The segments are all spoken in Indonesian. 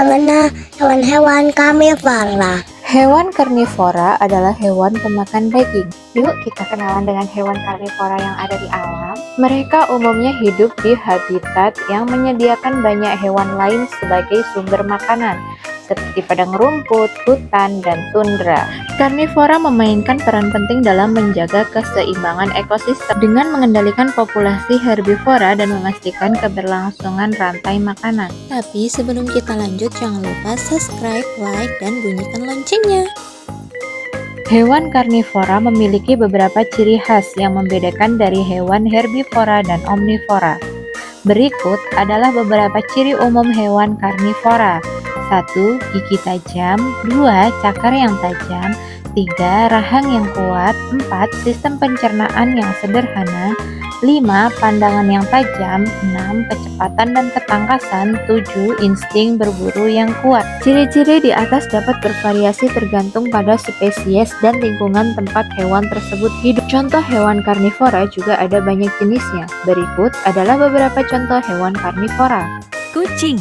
mengenal hewan-hewan karnivora. Hewan karnivora adalah hewan pemakan daging. Yuk kita kenalan dengan hewan karnivora yang ada di alam. Mereka umumnya hidup di habitat yang menyediakan banyak hewan lain sebagai sumber makanan, seperti padang rumput, hutan, dan tundra. Karnivora memainkan peran penting dalam menjaga keseimbangan ekosistem dengan mengendalikan populasi herbivora dan memastikan keberlangsungan rantai makanan. Tapi sebelum kita lanjut, jangan lupa subscribe, like, dan bunyikan loncengnya. Hewan karnivora memiliki beberapa ciri khas yang membedakan dari hewan herbivora dan omnivora. Berikut adalah beberapa ciri umum hewan karnivora. 1. Gigi tajam. 2. Cakar yang tajam. 3. Rahang yang kuat. 4. Sistem pencernaan yang sederhana. 5. Pandangan yang tajam. 6. Kecepatan dan ketangkasan. 7. Insting berburu yang kuat. Ciri-ciri di atas dapat bervariasi tergantung pada spesies dan lingkungan tempat hewan tersebut hidup. Contoh hewan karnivora juga ada banyak jenisnya. Berikut adalah beberapa contoh hewan karnivora. Kucing.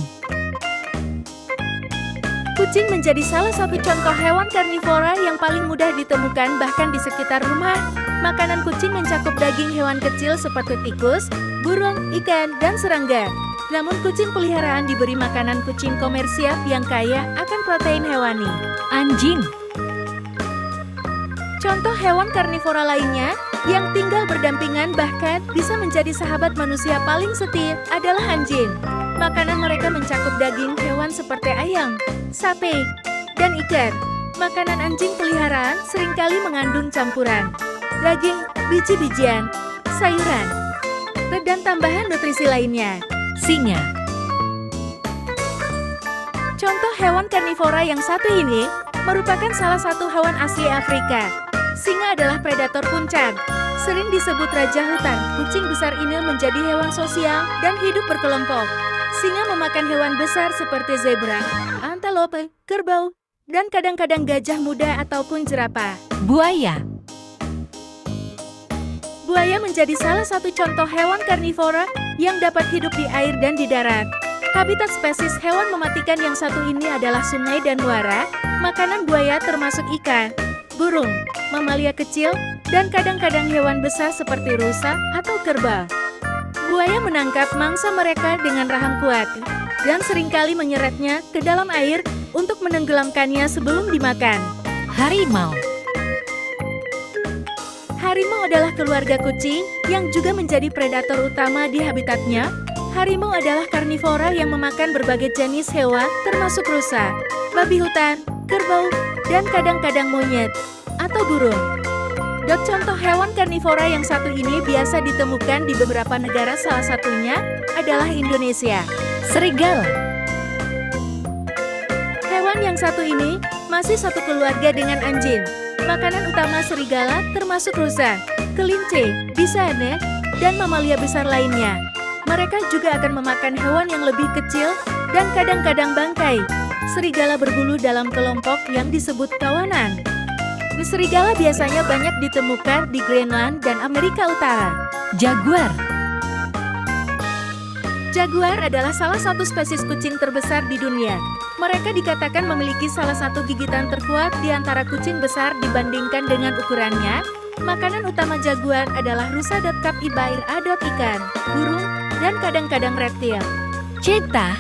Kucing menjadi salah satu contoh hewan karnivora yang paling mudah ditemukan bahkan di sekitar rumah. Makanan kucing mencakup daging hewan kecil seperti tikus, burung, ikan, dan serangga. Namun kucing peliharaan diberi makanan kucing komersial yang kaya akan protein hewani. Anjing. Contoh hewan karnivora lainnya yang tinggal berdampingan bahkan bisa menjadi sahabat manusia paling setia adalah anjing. Makanan mereka mencakup daging hewan seperti ayam, sate, dan ikan. Makanan anjing peliharaan seringkali mengandung campuran daging, biji-bijian, sayuran, dan tambahan nutrisi lainnya. Singa. Contoh hewan karnivora yang satu ini merupakan salah satu hewan asli Afrika. Singa adalah predator puncak. Sering disebut raja hutan, kucing besar ini menjadi hewan sosial dan hidup berkelompok. Singa memakan hewan besar seperti zebra, antelope, kerbau, dan kadang-kadang gajah muda ataupun jerapah. Buaya. Buaya menjadi salah satu contoh hewan karnivora yang dapat hidup di air dan di darat. Habitat spesies hewan mematikan yang satu ini adalah sungai dan muara. Makanan buaya termasuk ikan, burung, mamalia kecil, dan kadang-kadang hewan besar seperti rusa atau kerbau. Buaya menangkap mangsa mereka dengan rahang kuat dan seringkali menyeretnya ke dalam air untuk menenggelamkannya sebelum dimakan. Harimau. Harimau adalah keluarga kucing yang juga menjadi predator utama di habitatnya. Harimau adalah karnivora yang memakan berbagai jenis hewan termasuk rusa, babi hutan, kerbau, dan kadang-kadang monyet atau burung. Contoh hewan karnivora yang satu ini biasa ditemukan di beberapa negara, salah satunya adalah Indonesia. Serigala. Hewan yang satu ini masih satu keluarga dengan anjing. Makanan utama serigala termasuk rusa, kelinci, bisane, dan mamalia besar lainnya. Mereka juga akan memakan hewan yang lebih kecil dan kadang-kadang bangkai. Serigala berbulu dalam kelompok yang disebut kawanan. Serigala biasanya banyak ditemukan di Greenland dan Amerika Utara. Jaguar. Jaguar adalah salah satu spesies kucing terbesar di dunia. Mereka dikatakan memiliki salah satu gigitan terkuat di antara kucing besar dibandingkan dengan ukurannya. Makanan utama jaguar adalah rusa, kap ibair, adot ikan, burung, dan kadang-kadang reptil. Cheetah.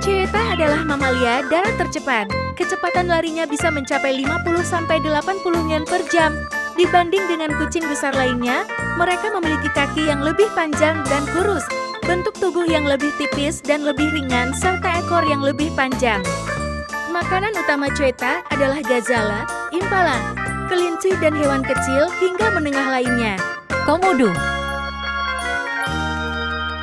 Cheetah adalah mamalia darat tercepat. Kecepatan larinya bisa mencapai 50-80 mil per jam. Dibanding dengan kucing besar lainnya, mereka memiliki kaki yang lebih panjang dan kurus, bentuk tubuh yang lebih tipis dan lebih ringan, serta ekor yang lebih panjang. Makanan utama cheetah adalah gazala, impala, kelinci, dan hewan kecil hingga menengah lainnya. Komodo.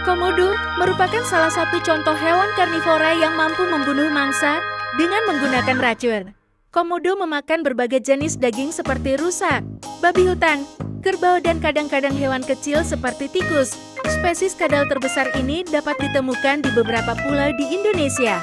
Komodo merupakan salah satu contoh hewan karnivora yang mampu membunuh mangsa dengan menggunakan racun. Komodo memakan berbagai jenis daging seperti rusa, babi hutan, kerbau, dan kadang-kadang hewan kecil seperti tikus. Spesies kadal terbesar ini dapat ditemukan di beberapa pulau di Indonesia.